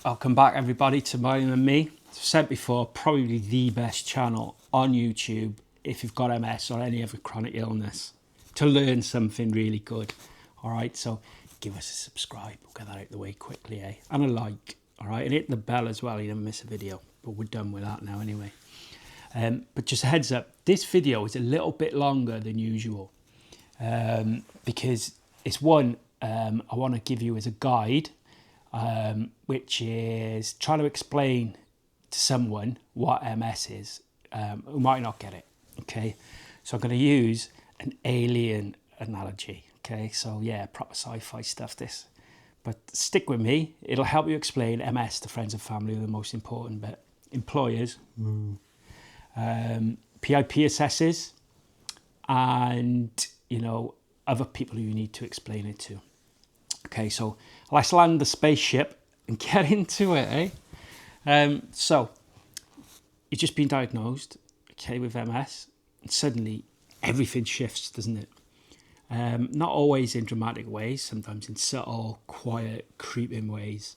Welcome back everybody to Myelin and Me. As I've said before, probably the best channel on YouTube if you've got MS or any other chronic illness to learn something really good. Alright, so give us a subscribe, we'll get that out of the way quickly, eh? And a like, alright, and hit the bell as well, you never miss a video. But we're done with that now anyway. But just a heads up, this video is a little bit longer than usual because it's one I want to give you as a guide, which is trying to explain to someone what MS is who might not get it. Okay, so I'm going to use an alien analogy. Okay, so yeah, proper sci-fi stuff this, but stick with me, it'll help you explain MS to friends and family, the most important bit. Employers, PIP assessors, and you know, other people who you need to explain it to. Okay, so let's land the spaceship and get into it, eh? So you've just been diagnosed, okay, with MS, and suddenly everything shifts, doesn't it? Not always in dramatic ways, sometimes in subtle, quiet, creeping ways.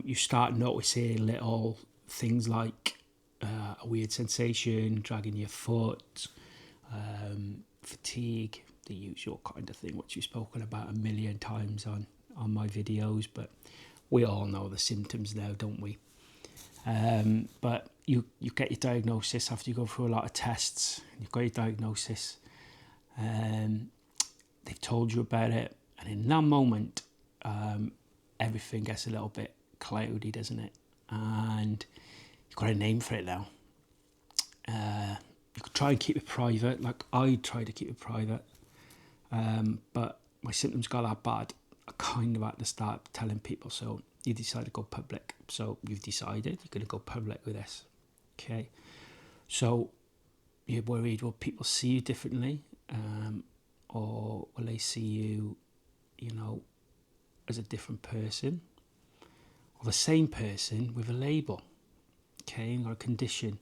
You start noticing little things like a weird sensation, dragging your foot, fatigue, the usual kind of thing, which you've spoken about a million times on my videos, but we all know the symptoms now, don't we? But you get your diagnosis after you go through a lot of tests. You've got your diagnosis, they've told you about it, and in that moment, everything gets a little bit cloudy, doesn't it? And you've got a name for it now. You could try and keep it private, like I tried to keep it private, but my symptoms got that bad, I kind of had to start telling people. So you decide to go public. So you've decided you're going to go public with this. Okay, so you're worried, will people see you differently, or will they see you, you know, as a different person, or the same person with a label, okay, or a condition,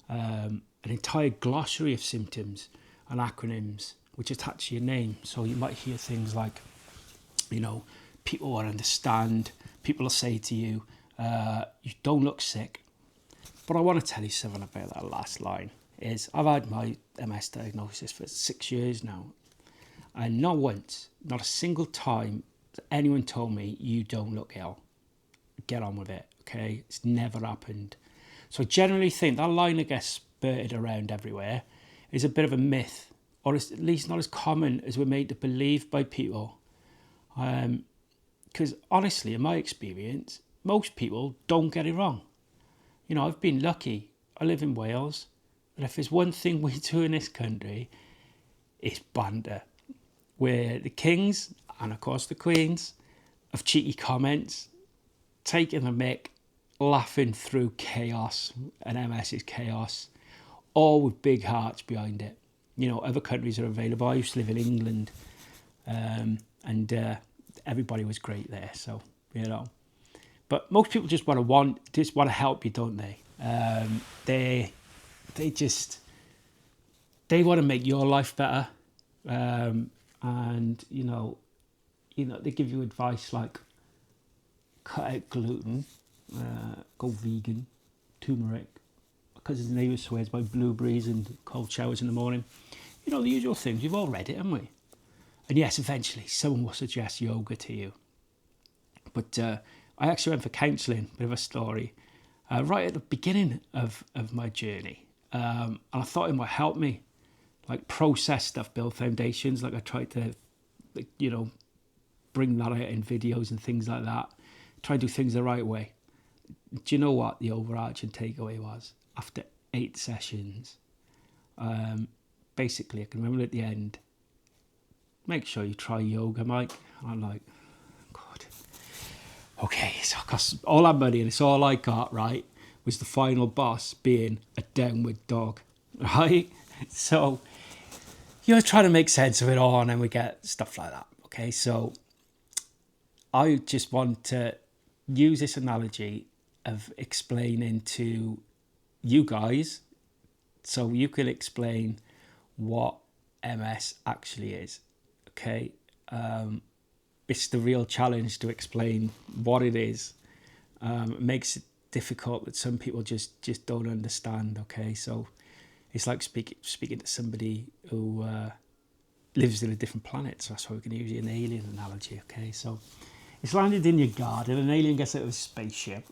an entire glossary of symptoms and acronyms which attach to your name. So you might hear things like, you know, people won't understand, people will say to you, you don't look sick. But I want to tell you something about that last line. Is I've had my MS diagnosis for 6 years now, and not once, not a single time has anyone told me you don't look ill, get on with it. Okay, it's never happened. So I generally think that line that gets spurted around everywhere is a bit of a myth, or at least not as common as we're made to believe by people. Because honestly, in my experience, most people don't get it wrong. You know, I've been lucky. I live in Wales, and if there's one thing we do in this country, it's banter. We're the kings, and of course the queens, of cheeky comments, taking the mick, laughing through chaos, and MS is chaos, all with big hearts behind it. You know, other countries are available. I used to live in England, and everybody was great there. So, you know, but most people just want to help you, don't they? They want to make your life better, and you know, they give you advice like cut out gluten, go vegan, turmeric, because his neighbour swears by blueberries and cold showers in the morning. You know, the usual things. We've all read it, haven't we? And yes, eventually someone will suggest yoga to you. But I actually went for counselling, bit of a story, right at the beginning of my journey. And I thought it might help me, like process stuff, build foundations. Like I tried to, like, you know, bring that out in videos and things like that. Try and do things the right way. Do you know what the overarching takeaway was? After 8 sessions, basically, I can remember at the end, make sure you try yoga, Mike. And I'm like, God, okay, so it costs all that money, and it's all I got, right, was the final boss being a downward dog, right? So you're trying to make sense of it all, and then we get stuff like that, okay? So I just want to use this analogy of explaining to you guys so you can explain what MS actually is, okay? It's the real challenge to explain what it is It makes it difficult that some people just don't understand. Okay, so it's like speaking to somebody who lives in a different planet. So that's why we're going to use an alien analogy. Okay, so it's landed in your garden. An alien gets out of a spaceship.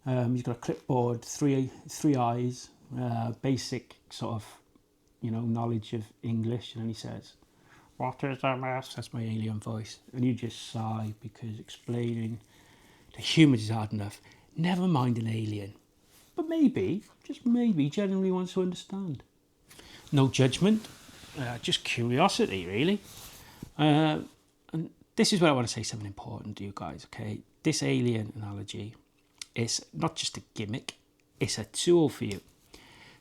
He's got a clipboard, three eyes, basic sort of, knowledge of English, and then he says, "What is MS?" That's my alien voice, and you just sigh because explaining to humans is hard enough. Never mind an alien, but maybe, just maybe, genuinely wants to understand. No judgment, just curiosity, really. And this is where I want to say something important to you guys. Okay, this alien analogy is not just a gimmick; it's a tool for you.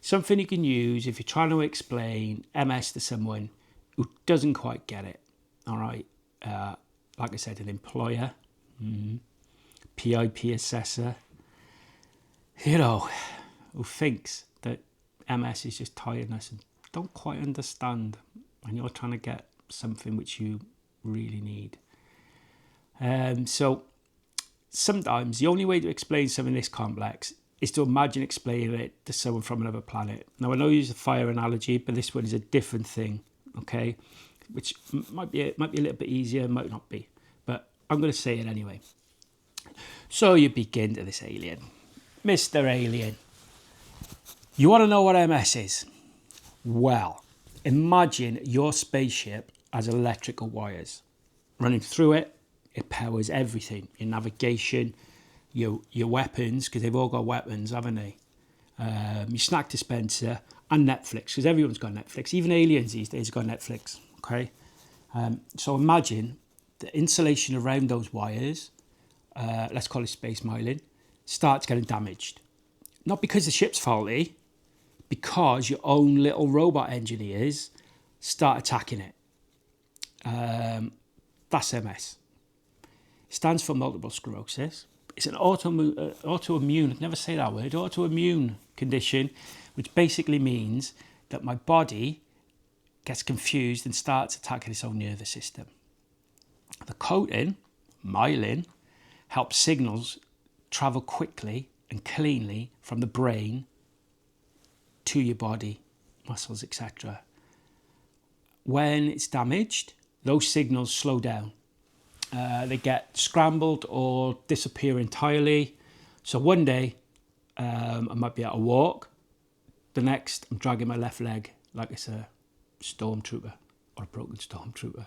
Something you can use if you're trying to explain MS to someone who doesn't quite get it. All right. Like I said, an employer, PIP assessor, who thinks that MS is just tiredness and don't quite understand, and you're trying to get something which you really need. So sometimes the only way to explain something this complex is to imagine explaining it to someone from another planet. Now, I know you use the fire analogy, but this one is a different thing, okay? Which might be a little bit easier, might not be. But I'm going to say it anyway. So you begin to this alien. Mr. Alien, you want to know what MS is? Well, imagine your spaceship has electrical wires. Running through it, it powers everything. Your navigation, your weapons, because they've all got weapons, haven't they? Your snack dispenser and Netflix, because everyone's got Netflix. Even aliens these days have got Netflix, okay? So imagine the insulation around those wires, let's call it space myelin, starts getting damaged. Not because the ship's faulty, because your own little robot engineers start attacking it. That's MS. It stands for multiple sclerosis. It's an autoimmune, I'd never say that word, autoimmune condition, which basically means that my body gets confused and starts attacking its own nervous system. The coating, myelin, helps signals travel quickly and cleanly from the brain to your body, muscles, etc. When it's damaged, those signals slow down. They get scrambled or disappear entirely. So one day I might be able to walk. The next, I'm dragging my left leg like it's a stormtrooper or a broken stormtrooper.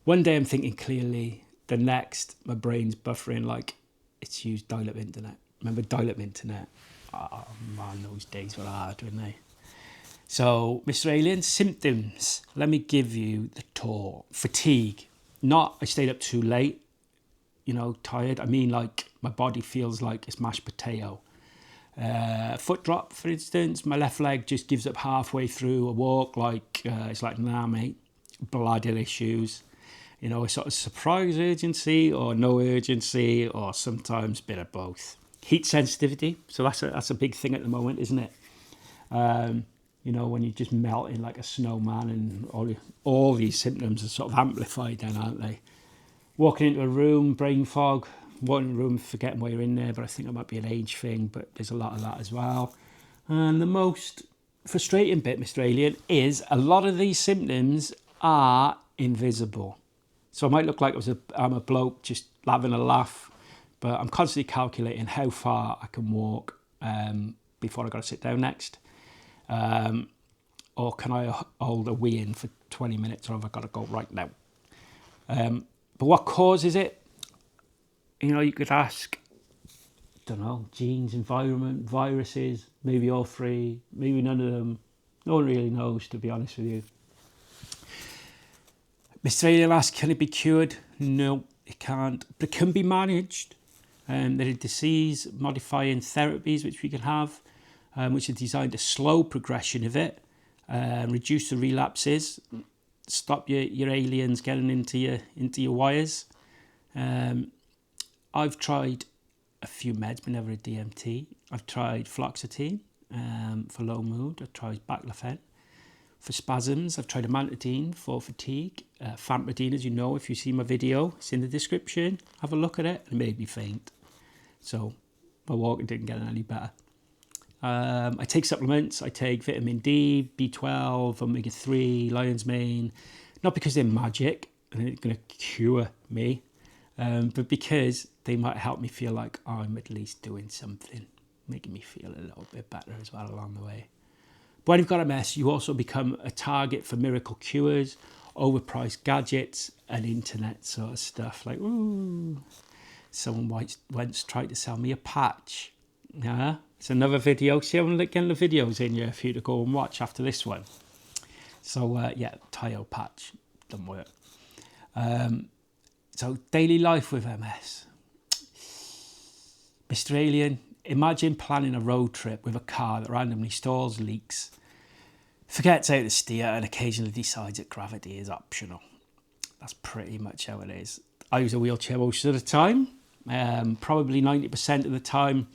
One day I'm thinking clearly. The next, my brain's buffering like it's used dial-up internet. Remember dial-up internet? Oh man, those days were hard, weren't they? So, Mr. Alien, symptoms. Let me give you the tour. Fatigue. Not I stayed up too late, tired. I mean, like my body feels like it's mashed potato. Foot drop, for instance. My left leg just gives up halfway through a walk. It's like, nah, mate. Bladder issues. A sort of surprise urgency or no urgency, or sometimes a bit of both. Heat sensitivity. So that's a big thing at the moment, isn't it? When you're just melting like a snowman, and all these symptoms are sort of amplified then, aren't they? Walking into a room, brain fog, walking in a room, forgetting why you're in there, but I think it might be an age thing, but there's a lot of that as well. And the most frustrating bit, Mr. Alien, is a lot of these symptoms are invisible. So I might look like I'm a bloke just having a laugh, but I'm constantly calculating how far I can walk before I got to sit down next. Or can I hold a wee in for 20 minutes, or have I got to go right now? But what causes it? You could ask, don't know, genes, environment, viruses, maybe all three, maybe none of them. No one really knows, to be honest with you. Mr. Alien asks, can it be cured? No, it can't, but it can be managed. There are disease-modifying therapies which we can have, which are designed to slow progression of it, reduce the relapses, stop your aliens getting into your wires. I've tried a few meds, but never a DMT. I've tried fluoxetine for low mood. I've tried baclofen for spasms. I've tried amantadine for fatigue. Famotidine, as you know, if you see my video, it's in the description. Have a look at it. It made me faint. So my walking didn't get any better. I take supplements. I take vitamin D, B12, omega-3, lion's mane, not because they're magic and they're going to cure me, but because they might help me feel like I'm at least doing something, making me feel a little bit better as well along the way. But when you've got MS, you also become a target for miracle cures, overpriced gadgets, and internet sort of stuff. Like, ooh, someone once tried to sell me a patch. Yeah, it's another video. See, I'm getting the videos in here for you to go and watch after this one. So yeah, Tyo patch doesn't work. So daily life with MS. Mr. Alien, imagine planning a road trip with a car that randomly stalls, leaks, forgets how to steer, and occasionally decides that gravity is optional. That's pretty much how it is. I use a wheelchair most of the time, probably 90% of the time.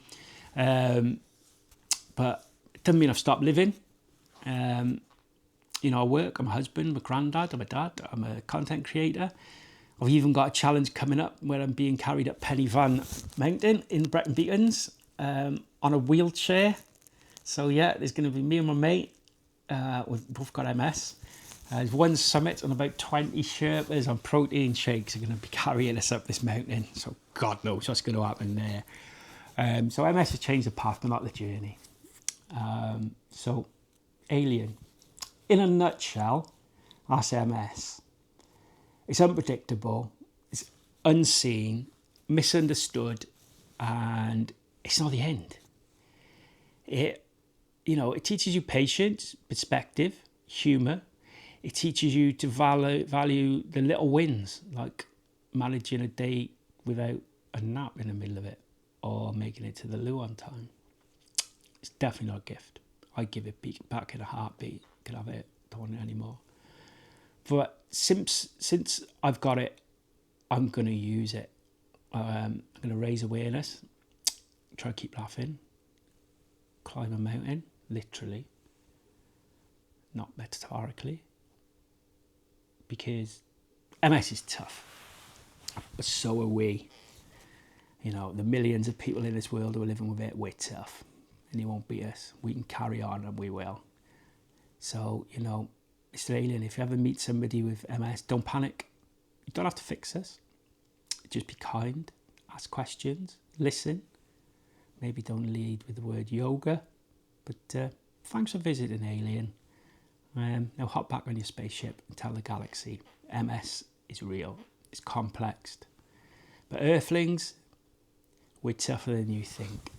But it doesn't mean I've stopped living. You know, I work, I'm a husband, I'm a granddad, I'm a dad, I'm a content creator. I've even got a challenge coming up where I'm being carried up Penny Van Mountain in Brecon Beacons on a wheelchair. So yeah, there's going to be me and my mate. We've both got MS. There's one summit and about 20 Sherpas on protein shakes are going to be carrying us up this mountain. So God knows what's going to happen there. So MS has changed the path, but not the journey. So Alien. In a nutshell, that's MS. It's unpredictable, it's unseen, misunderstood, and it's not the end. It teaches you patience, perspective, humour. It teaches you to value the little wins, like managing a day without a nap in the middle of it, or making it to the loo on time. It's definitely not a gift. I'd give it back in a heartbeat. Could have it, don't want it anymore. But since I've got it, I'm going to use it. I'm going to raise awareness, try to keep laughing, climb a mountain, literally, not metaphorically, because MS is tough, but so are we. You know, the millions of people in this world who are living with it, we're tough, and you won't beat us. We can carry on, and we will. So, you know, Mr. Alien, if you ever meet somebody with MS, don't panic. You don't have to fix us. Just be kind, ask questions, listen. Maybe don't lead with the word yoga, but thanks for visiting, Alien. Now hop back on your spaceship and tell the galaxy MS is real, it's complex. But Earthlings, we're tougher than you think.